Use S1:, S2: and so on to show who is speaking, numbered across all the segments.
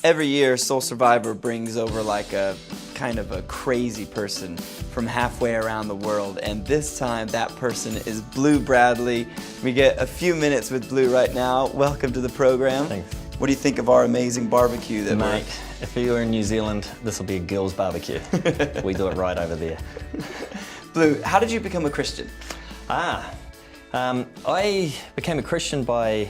S1: Every year, Soul Survivor brings over like a kind of a crazy person from halfway around the world, and this time that person is Blue Bradley. We get a few minutes with Blue right now. Welcome to the program.
S2: Thanks.
S1: What do you think of our amazing barbecue?
S2: Mate, if you were in New Zealand, this will be a girls' barbecue. We do it right over there.
S1: Blue, how did you become a Christian?
S2: I became a Christian by,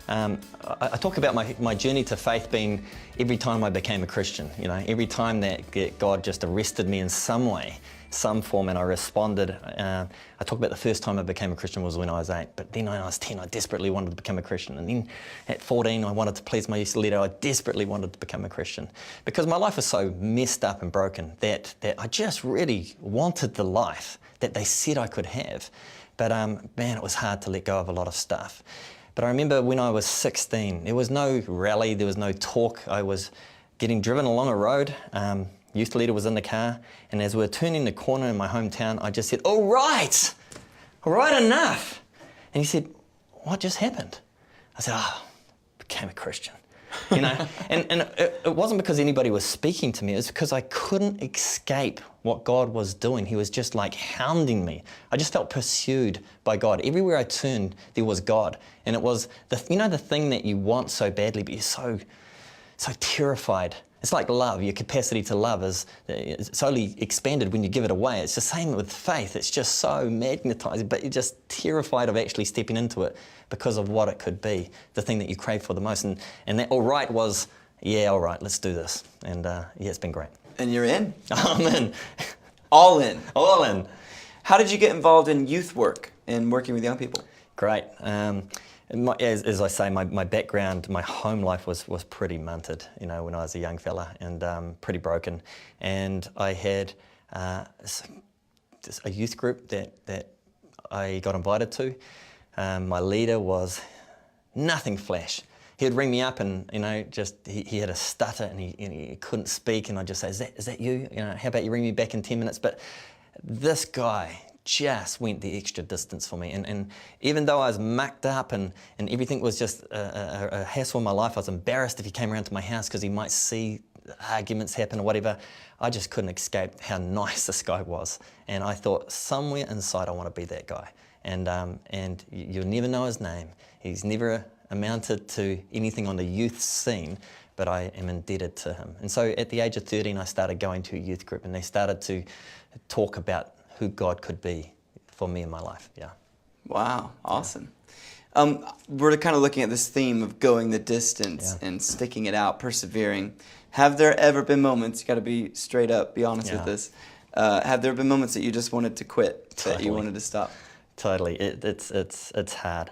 S2: I talk about my journey to faith being every time I became a Christian. You know, every time that God just arrested me in some way, some form, and I responded. I talk about the first time I became a Christian was when I was 8, but then when I was 10, I desperately wanted to become a Christian. And then at 14, I wanted to please my leader. I desperately wanted to become a Christian because my life was so messed up and broken that I just really wanted the life that they said I could have. But man, it was hard to let go of a lot of stuff. But I remember when I was 16, there was no rally, there was no talk. I was getting driven along a road. Youth leader was in the car, and as we were turning the corner in my hometown, I just said, all right, enough. And he said, what just happened? I said, became a Christian. You know, and it wasn't because anybody was speaking to me, it was because I couldn't escape what God was doing. He was just like hounding me. I just felt pursued by God. Everywhere I turned, there was God. And it was, the thing that you want so badly, but you're so terrified. It's like love. Your capacity to love is it's only expanded when you give it away. It's the same with faith. It's just so magnetized, but you're just terrified of actually stepping into it because of what it could be, the thing that you crave for the most. And that all right was, yeah, all right, let's do this. And yeah, it's been great.
S1: And you're in?
S2: I'm in.
S1: All in?
S2: All in.
S1: How did you get involved in youth work and working with young people?
S2: Great. As I say, my background, my home life was pretty munted, you know, when I was a young fella, and pretty broken. And I had a youth group that I got invited to. My leader was nothing flash. He'd ring me up and, you know, just he had a stutter and he couldn't speak, and I'd just say, is that you? You know, how about you ring me back in 10 minutes? But this guy just went the extra distance for me, and even though I was mucked up and everything was just a hassle in my life, I was embarrassed if he came around to my house because he might see arguments happen or whatever. I just couldn't escape how nice this guy was, and I thought somewhere inside I want to be that guy. And you'll never know his name. He's never amounted to anything on the youth scene, but I am indebted to him. And so at the age of 13, I started going to a youth group, and they started to talk about who God could be for me in my life. Yeah.
S1: Wow, awesome. Yeah. We're kind of looking at this theme of going the distance and sticking it out, persevering. Have there ever been moments, you got to be straight up, be honest with this, have there been moments that you just wanted to quit, that you wanted to stop?
S2: Totally. It's hard.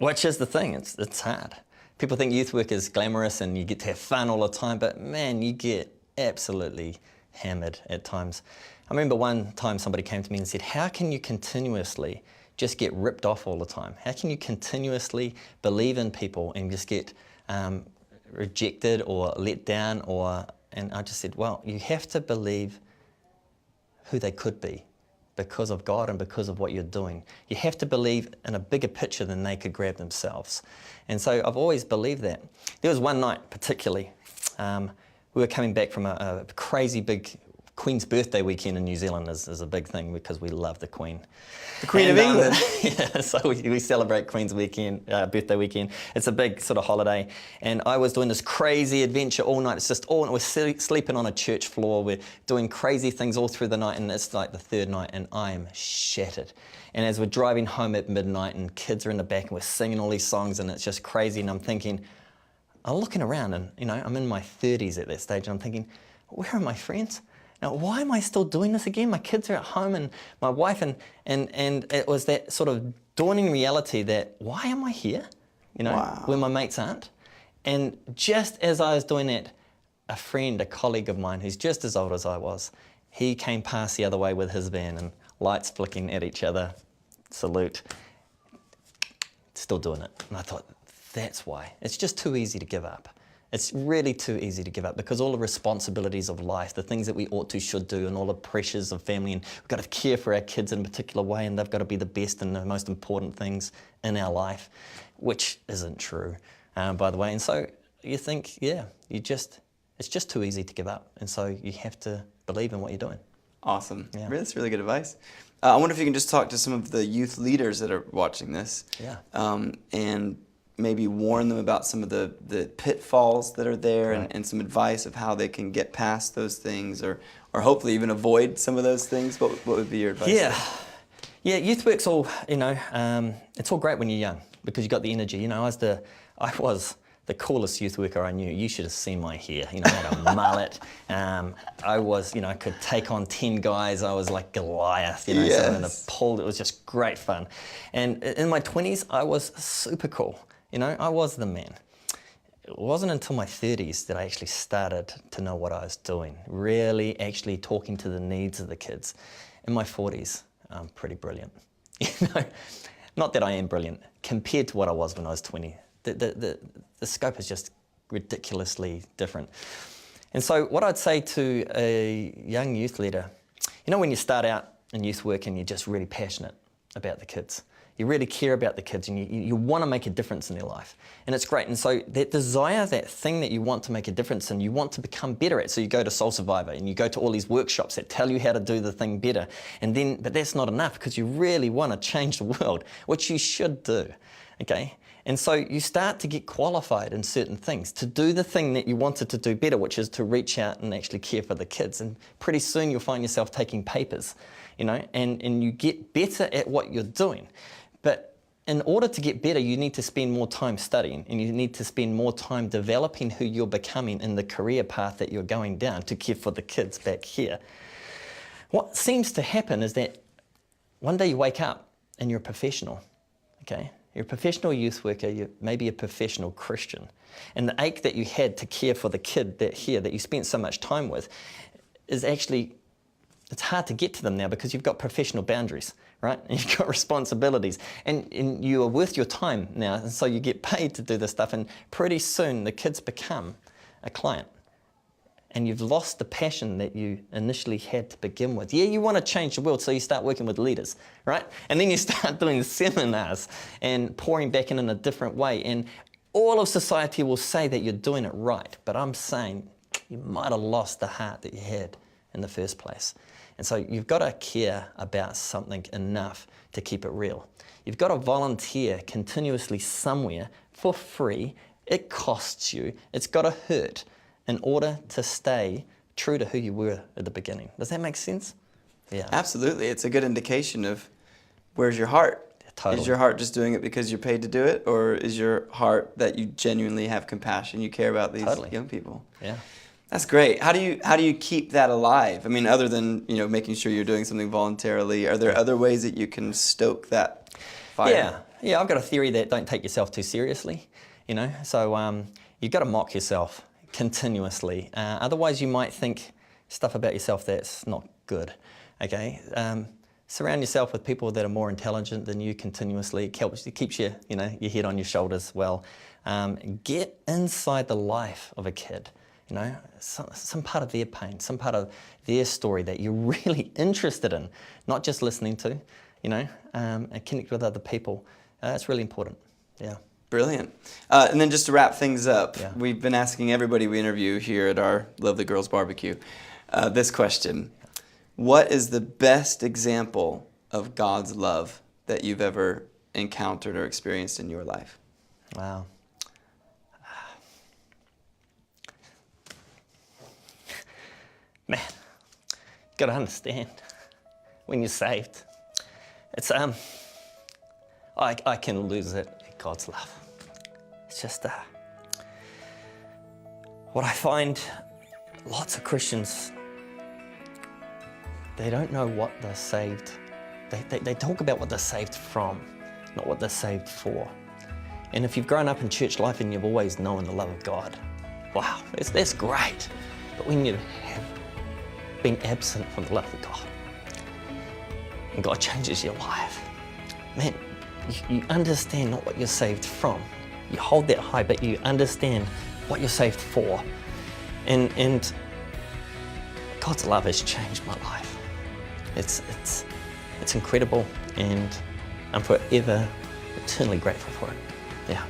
S2: Which is the thing, it's hard. People think youth work is glamorous and you get to have fun all the time, but man, you get absolutely hammered at times. I remember one time somebody came to me and said, how can you continuously just get ripped off all the time? How can you continuously believe in people and just get rejected or let down? And I just said, well, you have to believe who they could be because of God and because of what you're doing. You have to believe in a bigger picture than they could grab themselves. And so I've always believed that. There was one night particularly, we were coming back from a crazy big Queen's birthday weekend in New Zealand is a big thing because we love the Queen.
S1: The Queen of England.
S2: Yeah, so we celebrate Queen's weekend, birthday weekend. It's a big sort of holiday. And I was doing this crazy adventure all night. It's just we're sleeping on a church floor. We're doing crazy things all through the night, and it's like the third night, and I am shattered. And as we're driving home at midnight, and kids are in the back, and we're singing all these songs, and it's just crazy, and I'm thinking, I'm looking around, and you know, I'm in my 30s at that stage, and I'm thinking, where are my friends? Now, why am I still doing this again? My kids are at home and my wife, and it was that sort of dawning reality that, why am I here? You know, when my mates aren't? And just as I was doing that, a friend, a colleague of mine who's just as old as I was, he came past the other way with his van and lights flicking at each other, salute, still doing it. And I thought, that's why. It's just too easy to give up. It's really too easy to give up because all the responsibilities of life, the things that we ought to, should do, and all the pressures of family, and we've got to care for our kids in a particular way, and they've got to be the best and the most important things in our life, which isn't true, by the way. And so, you think, it's just too easy to give up. And so you have to believe in what you're doing.
S1: Awesome.
S2: Yeah.
S1: That's really good advice. I wonder if you can just talk to some of the youth leaders that are watching this.
S2: Yeah.
S1: And maybe warn them about some of the pitfalls that are there,
S2: Right.
S1: and some advice of how they can get past those things, or hopefully even avoid some of those things. What would be your advice?
S2: Yeah, youth work's all, it's all great when you're young because you got the energy. I was the coolest youth worker I knew. You should have seen my hair. I had a mullet. I was, I could take on 10 guys. I was like Goliath, so in the pool, it was just great fun. And in my 20s, I was super cool. I was the man. It wasn't until my 30s that I actually started to know what I was doing, really actually talking to the needs of the kids. In my 40s, I'm pretty brilliant. Not that I am brilliant, compared to what I was when I was 20. The scope is just ridiculously different. And so what I'd say to a young youth leader, when you start out in youth work and you're just really passionate about the kids, you really care about the kids, and you want to make a difference in their life. And it's great. And so that desire, that thing that you want to make a difference in, you want to become better at. So you go to Soul Survivor and you go to all these workshops that tell you how to do the thing better. But that's not enough, because you really want to change the world, which you should do. Okay? And so you start to get qualified in certain things to do the thing that you wanted to do better, which is to reach out and actually care for the kids. And pretty soon you'll find yourself taking papers, and you get better at what you're doing. But in order to get better, you need to spend more time studying, and you need to spend more time developing who you're becoming in the career path that you're going down to care for the kids back here. What seems to happen is that one day you wake up and you're a professional, okay? You're a professional youth worker, you're maybe a professional Christian. And the ache that you had to care for the kid that you spent so much time with is actually, it's hard to get to them now because you've got professional boundaries, right? And you've got responsibilities, and you are worth your time now, and so you get paid to do this stuff, and pretty soon the kids become a client. And you've lost the passion that you initially had to begin with. Yeah, you want to change the world, so you start working with leaders, right? And then you start doing seminars and pouring back in a different way. And all of society will say that you're doing it right, but I'm saying you might have lost the heart that you had in the first place. And so you've got to care about something enough to keep it real. You've got to volunteer continuously somewhere for free. It costs you. It's got to hurt in order to stay true to who you were at the beginning. Does that make sense? Yeah.
S1: Absolutely. It's a good indication of where's your heart.
S2: Totally.
S1: Is your heart just doing it because you're paid to do it, or is your heart that you genuinely have compassion, you care about these young people?
S2: Yeah.
S1: That's great. How do you keep that alive? I mean, other than making sure you're doing something voluntarily, are there other ways that you can stoke that fire?
S2: Yeah. I've got a theory that don't take yourself too seriously. So you've got to mock yourself continuously. Otherwise, you might think stuff about yourself that's not good. Okay. Surround yourself with people that are more intelligent than you continuously. It keeps your head on your shoulders well. Get inside the life of a kid. Some part of their pain, some part of their story that you're really interested in, not just listening to, and connect with other people. That's really important. Yeah.
S1: Brilliant. And then just to wrap things up, we've been asking everybody we interview here at our Lovely Girls Barbecue this question. What is the best example of God's love that you've ever encountered or experienced in your life?
S2: Wow. Man, you got to understand, when you're saved, it's I can lose it at God's love. It's just what I find, lots of Christians, they don't know what they're saved. They talk about what they're saved from, not what they're saved for. And if you've grown up in church life and you've always known the love of God, wow, that's great. But when you have been absent from the love of God, and God changes your life, man, you understand not what you're saved from. You hold that high, but you understand what you're saved for. And God's love has changed my life. It's incredible, and I'm forever eternally grateful for it. Yeah.